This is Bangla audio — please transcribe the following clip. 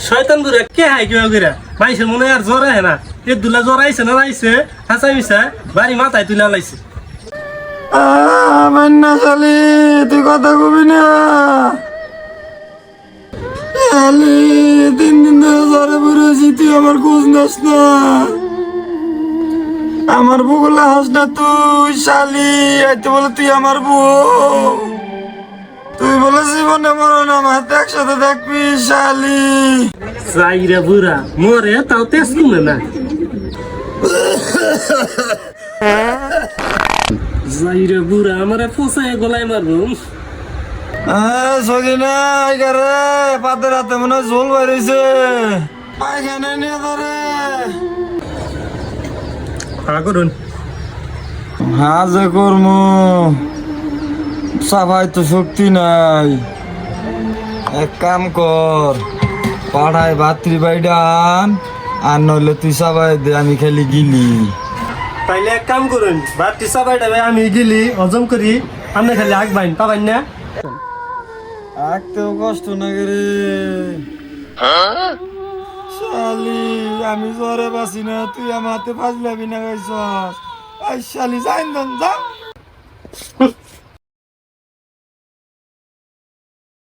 শয়তান বুড়া কে হাই কিবা করে মাইসের মনে আর জ্বর আহে না এ দুলা জ্বর আইছে না আইছে হাসা মিশা বাড়ি মাথায় তুলে লাইছে। মান্না শালি তুই কথা কবি না শালি 3 দিন ধরে জ্বরে বেরোছি তুই আমার খোঁজ নাস না আমার বউগুলা হাস না তুই শালি আইতে বলে তুই আমার বউ তুই বলে জীবনে মরণ আমার হাতে একসাথে দেখবি শালি যাইরে বুড়া মরে তাও তেজ কমে না যাইরে বুড়া আমারে ফসায় গলায় মারবো। সজিনা এগারে পাতের হাতে মনে হয় ঝোল বেরিয়েছে পায়খানে নিয়ে ধরে করুন হাজে কর্ম সাফাই তো শক্তি নাই এক কাম কর পাড়ায় ভাতৃ বাইডান আর নইলে তুই সাবাই দে আমি খালি গিলি তাইলে এক কাম করুন বাড়তি সাবাইটা আমি গেলি হজম করি আপনি খালি আগ বাইন পাবেন না আগতেও কষ্ট না রে শালি আমি জ্বরে বাসি না তুই আমার হাতে ফাজলাবি না গাইছ শালি যাইন যা